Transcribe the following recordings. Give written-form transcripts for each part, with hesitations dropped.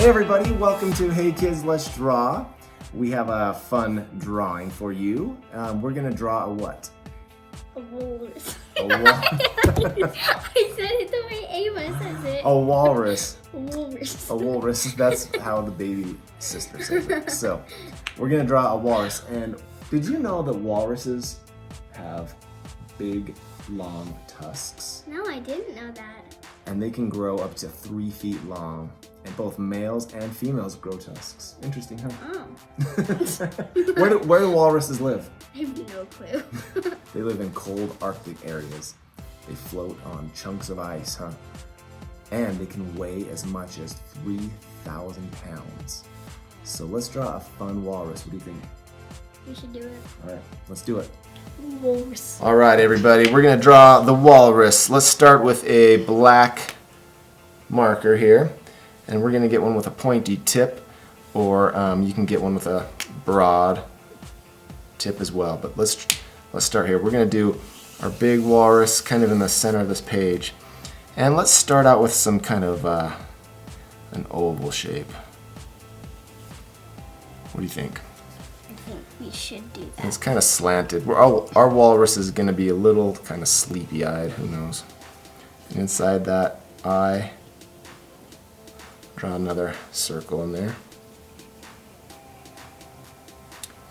everybody, welcome to Hey Kids, Let's Draw. We have a fun drawing for you. We're gonna draw a what? A walrus. A walrus. I said it the way Ava says it. A walrus. A walrus. A walrus, that's how the baby sister says it. So, we're gonna draw a walrus. And did you know that walruses have big, long tusks? No, I didn't know that. And they can grow up to 3 feet long. And both males and females grow tusks. Interesting, huh? Oh. Where do walruses live? I have no clue. They live in cold Arctic areas. They float on chunks of ice, huh? And they can weigh as much as 3,000 pounds. So let's draw a fun walrus. What do you think? We should do it. All right, let's do it. Walrus. All right, everybody, we're gonna draw the walrus. Let's start with a black marker here. And we're gonna get one with a pointy tip, or you can get one with a broad tip as well. But let's start here. We're gonna do our big walrus kind of in the center of this page. And let's start out with some kind of an oval shape. What do you think? I think we should do that. It's kind of slanted. Our walrus is gonna be a little kind of sleepy-eyed, who knows. And inside that eye, draw another circle in there.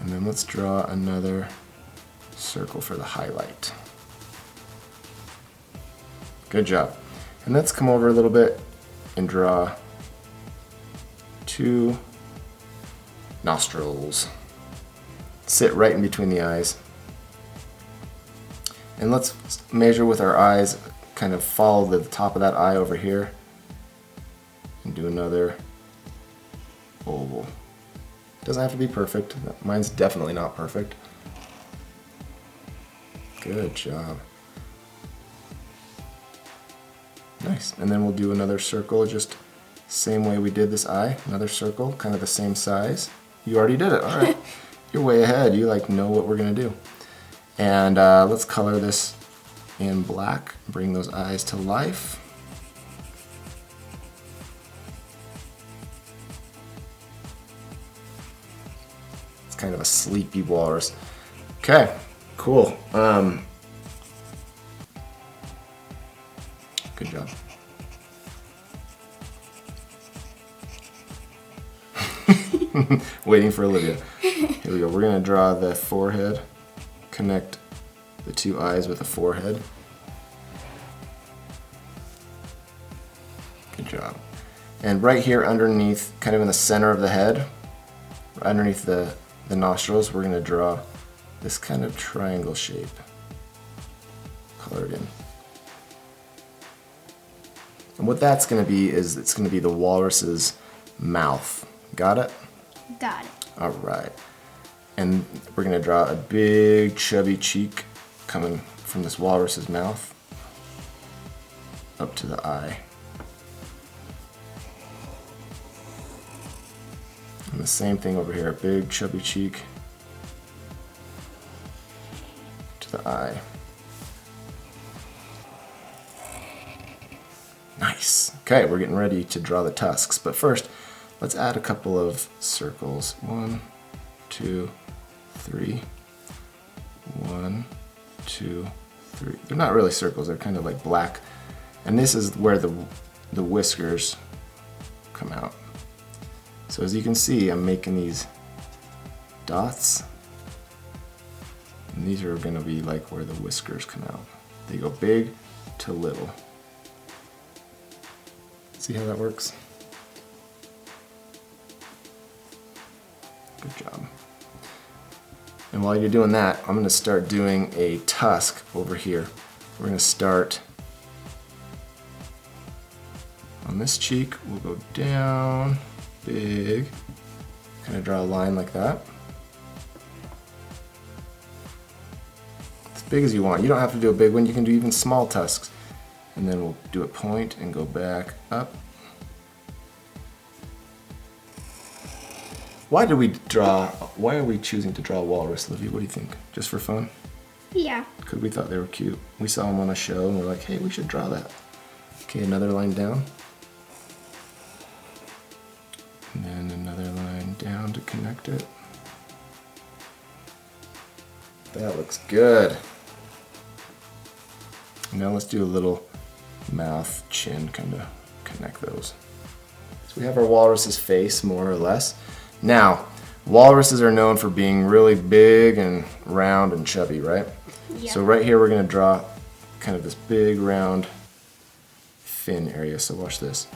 And then let's draw another circle for the highlight. Good job. And let's come over a little bit and draw 2 nostrils. Sit right in between the eyes. And let's measure with our eyes, kind of follow the top of that eye over here. And do another oval. Doesn't have to be perfect. Mine's definitely not perfect. Good job. Nice. And then we'll do another circle, just same way we did this eye. Another circle, kind of the same size. You already did it. All right. You're way ahead. You know what we're gonna do. And let's color this in black. Bring those eyes to life. Kind of a sleepy walrus. Okay, cool. Good job. Waiting for Olivia. Here we go. We're gonna draw the forehead. Connect the 2 eyes with the forehead. Good job. And right here underneath, kind of in the center of the head, underneath the nostrils, we're going to draw this kind of triangle shape. Color it in. And what that's going to be is it's going to be the walrus's mouth. Got it? Got it. All right. And we're going to draw a big chubby cheek coming from this walrus's mouth up to the eye. And the same thing over here, a big chubby cheek to the eye. Nice. Okay, we're getting ready to draw the tusks, but first, let's add a couple of circles. 1, 2, 3. 1, 2, 3. They're not really circles, they're kind of like black. And this is where the whiskers come out. So as you can see, I'm making these dots. And these are going to be like where the whiskers come out. They go big to little. See how that works? Good job. And while you're doing that, I'm going to start doing a tusk over here. We're going to start on this cheek. We'll go down. Big, kind of draw a line like that. As big as you want. You don't have to do a big one, you can do even small tusks. And then we'll do a point and go back up. Why are we choosing to draw a walrus, Livy? What do you think? Just for fun? Yeah. Because we thought they were cute. We saw them on a show and we're like, hey, we should draw that. Okay, another line down. And then another line down to connect it. That looks good. Now let's do a little mouth, chin, kind of connect those. So we have our walrus's face, more or less. Now, walruses are known for being really big and round and chubby, right? Yeah. So right here we're going to draw kind of this big round fin area. So watch this.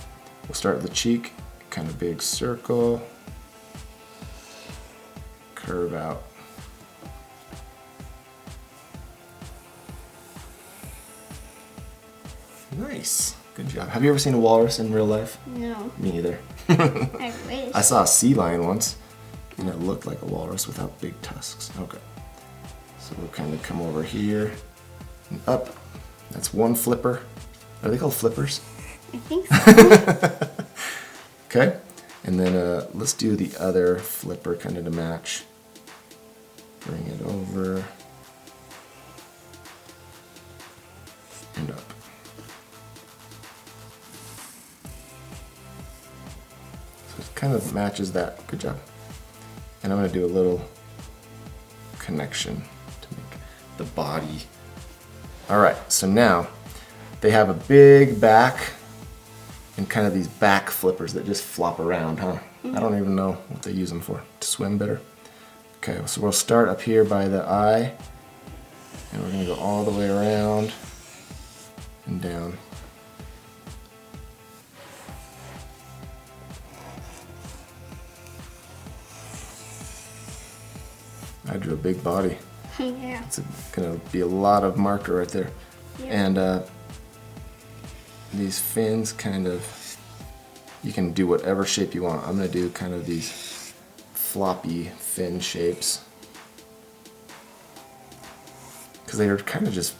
We'll start with the cheek, kind of big circle, curve out. Nice. Good job. Have you ever seen a walrus in real life? No. Me either. I wish. I saw a sea lion once, and it looked like a walrus without big tusks. Okay. So we'll kind of come over here and up. That's one flipper. Are they called flippers? I think so. Okay. And then let's do the other flipper kind of to match. Bring it over and up. So it kind of matches that. Good job. And I'm going to do a little connection to make the body. All right, so now they have a big back and kind of these back flippers that just flop around, huh? I don't even know what they use them for, to swim better. Okay, so we'll start up here by the eye, and we're going to go all the way around and down. I drew a big body. Yeah. It's going to be a lot of marker right there. Yeah. And these fins kind of, you can do whatever shape you want. I'm going to do kind of these floppy fin shapes, because they are kind of just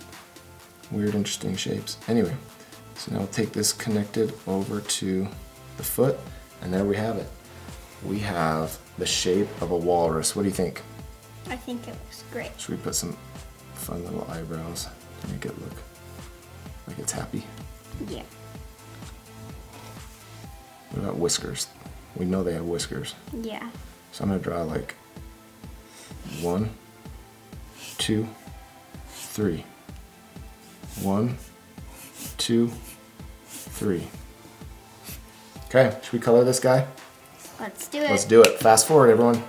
weird, interesting shapes. Anyway, so now we'll take this connected over to the foot, and there we have it. We have the shape of a walrus. What do you think? I think it looks great. Should we put some fun little eyebrows to make it look like it's happy? Yeah. What about whiskers? We know they have whiskers. Yeah. So I'm going to draw like 1, 2, 3. 1, 2, 3. Okay, should we color this guy? Let's do it. Let's do it. Fast forward, everyone.